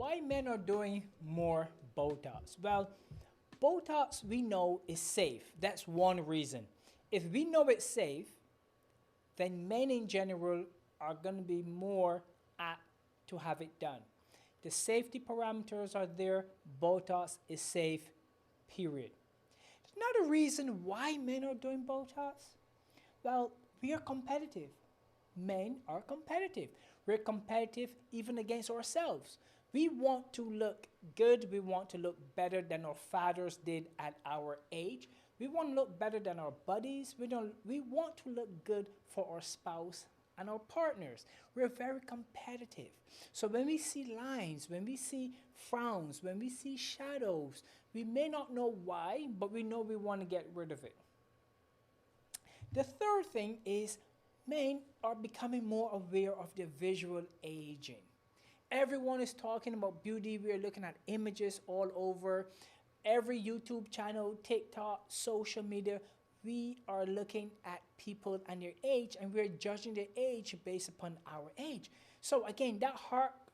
Why men are doing more Botox? Well, Botox we know is safe. That's one reason. If we know it's safe, then men in general are going to be more apt to have it done. The safety parameters are there. Botox is safe, period. Another reason why men are doing Botox? Well, we are competitive. Men are competitive. We're competitive even against ourselves. We want to look good. We want to look better than our fathers did at our age. We want to look better than our buddies. We want to look good for our spouse and our partners. We're very competitive. So when we see lines, when we see frowns, when we see shadows, we may not know why, but we know we want to get rid of it. The third thing is men are becoming more aware of their visual aging. Everyone is talking about beauty. We're looking at images all over. Every YouTube channel, TikTok, social media, we are looking at people and their age, and we're judging their age based upon our age. So again, that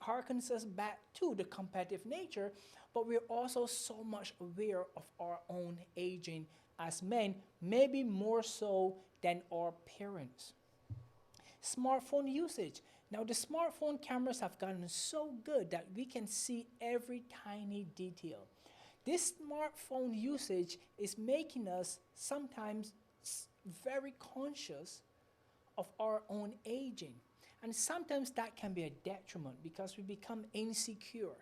harkens us back to the competitive nature, but we're also so much aware of our own aging as men, maybe more so than our parents. Smartphone usage. Now the smartphone cameras have gotten so good that we can see every tiny detail. This smartphone usage is making us sometimes very conscious of our own aging. And sometimes that can be a detriment because we become insecure.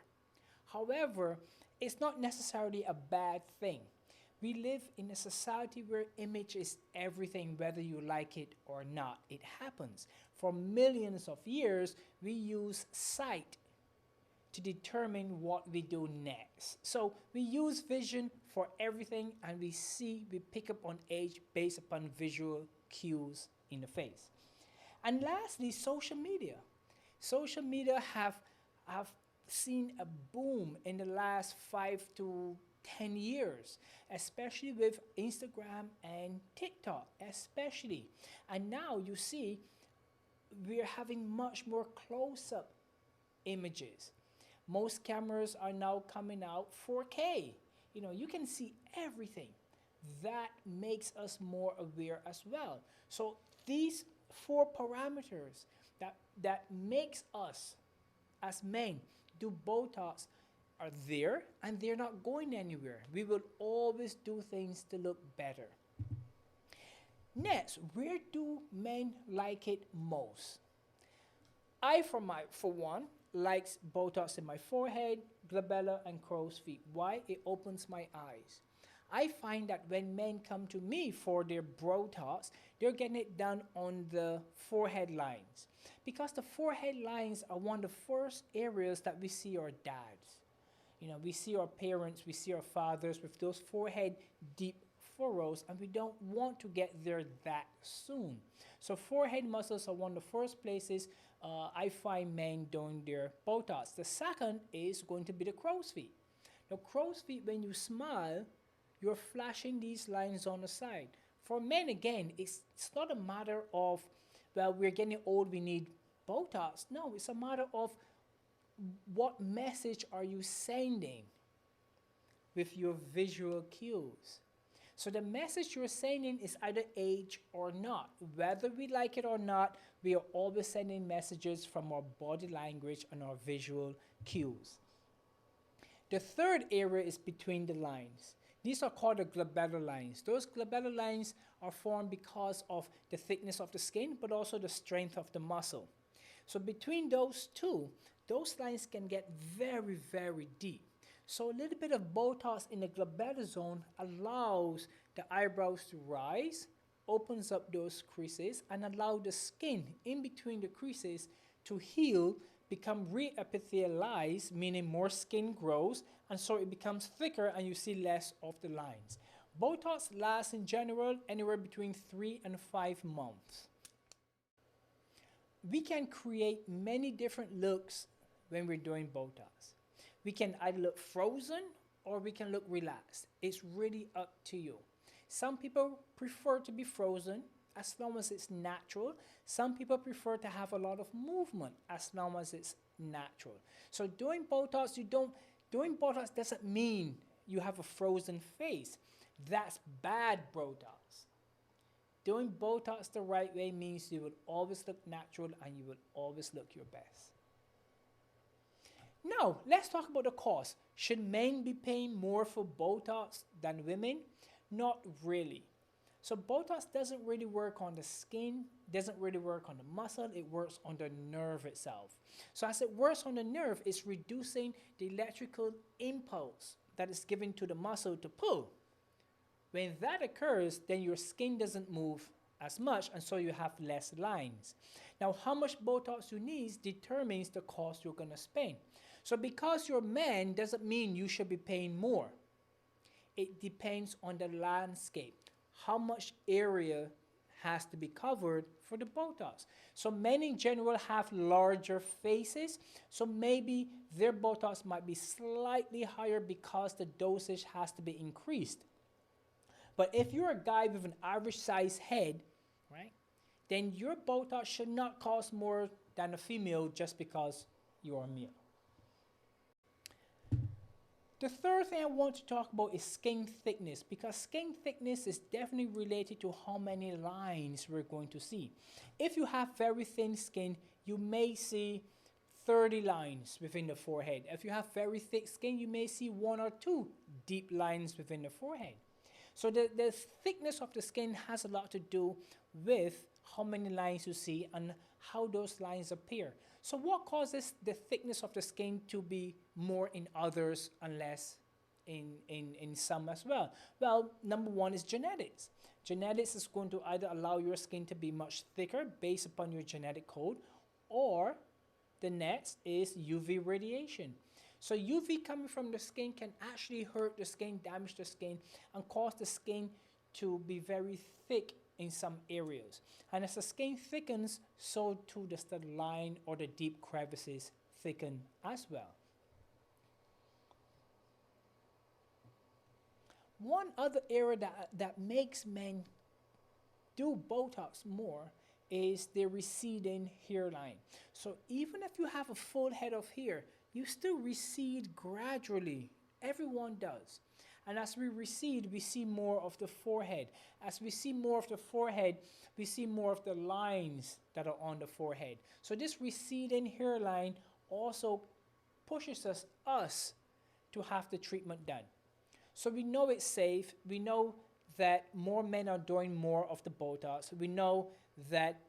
However, it's not necessarily a bad thing. We live in a society where image is everything, whether you like it or not. It happens. For millions of years, we use sight to determine what we do next. So we use vision for everything, and we pick up on age based upon visual cues in the face. And lastly, social media. Social media have seen a boom in the last 5 to 10 years, especially with Instagram and TikTok, especially. And now you see we're having much more close-up images. Most cameras are now coming out 4K. You can see everything. That makes us more aware as well. So these 4 parameters that makes us as men do Botox are there, and they're not going anywhere. We will always do things to look better. Next, where do men like it most? I, for one, likes Botox in my forehead, glabella, and crow's feet. Why? It opens my eyes. I find that when men come to me for their Botox, they're getting it done on the forehead lines, because the forehead lines are one of the first areas that we see our dads. We see our parents, we see our fathers with those forehead deep furrows, and we don't want to get there that soon. So forehead muscles are one of the first places I find men doing their Botox. The second is going to be the crow's feet. Now crow's feet, when you smile, you're flashing these lines on the side. For men, again, it's not a matter of, well, we're getting old, we need Botox. No, it's a matter of what message are you sending with your visual cues. So the message you're sending is either age or not. Whether we like it or not, we are always sending messages from our body language and our visual cues. The third area is between the lines. These are called the glabellar lines. Those glabellar lines are formed because of the thickness of the skin, but also the strength of the muscle. So between those two, those lines can get very, very deep. So a little bit of Botox in the glabellar zone allows the eyebrows to rise, opens up those creases, and allow the skin in between the creases to heal, become re-epithelialized, meaning more skin grows, and so it becomes thicker and you see less of the lines. Botox lasts in general anywhere between 3 and 5 months. We can create many different looks when we're doing Botox. We can either look frozen or we can look relaxed. It's really up to you. Some people prefer to be frozen as long as it's natural. Some people prefer to have a lot of movement as long as it's natural. So doing Botox doesn't mean you have a frozen face. That's bad Botox. Doing Botox the right way means you will always look natural and you will always look your best. Now, let's talk about the cost. Should men be paying more for Botox than women? Not really. So Botox doesn't really work on the skin, doesn't really work on the muscle, it works on the nerve itself. So as it works on the nerve, it's reducing the electrical impulse that is given to the muscle to pull. When that occurs, then your skin doesn't move as much, and so you have less lines. Now, how much Botox you need determines the cost you're going to spend. So because you're a man doesn't mean you should be paying more. It depends on the landscape. How much area has to be covered for the Botox. So men in general have larger faces, so maybe their Botox might be slightly higher because the dosage has to be increased. But if you're a guy with an average size head, right, then your Botox should not cost more than a female just because you're a male. The third thing I want to talk about is skin thickness, because skin thickness is definitely related to how many lines we're going to see. If you have very thin skin, you may see 30 lines within the forehead. If you have very thick skin, you may see 1 or 2 deep lines within the forehead. So the thickness of the skin has a lot to do with how many lines you see and how those lines appear. So what causes the thickness of the skin to be more in others and less in some as well? Well, number one is genetics. Genetics is going to either allow your skin to be much thicker based upon your genetic code, or the next is UV radiation. So UV coming from the skin can actually hurt the skin, damage the skin, and cause the skin to be very thick in some areas. And as the skin thickens, so too does the line or the deep crevices thicken as well. One other area that makes men do Botox more is the receding hairline. So even if you have a full head of hair, you still recede gradually. Everyone does. And as we recede, we see more of the forehead. As we see more of the forehead, we see more of the lines that are on the forehead. So this receding hairline also pushes us to have the treatment done. So we know it's safe. We know that more men are doing more of the Botox. We know that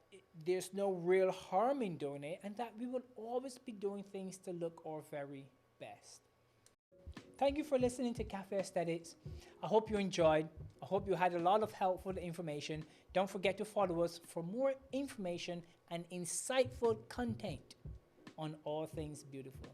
there's no real harm in doing it, and that we will always be doing things to look our very best. Thank you for listening to Cafe Aesthetics. I hope you enjoyed. I hope you had a lot of helpful information. Don't forget to follow us for more information and insightful content on all things beautiful.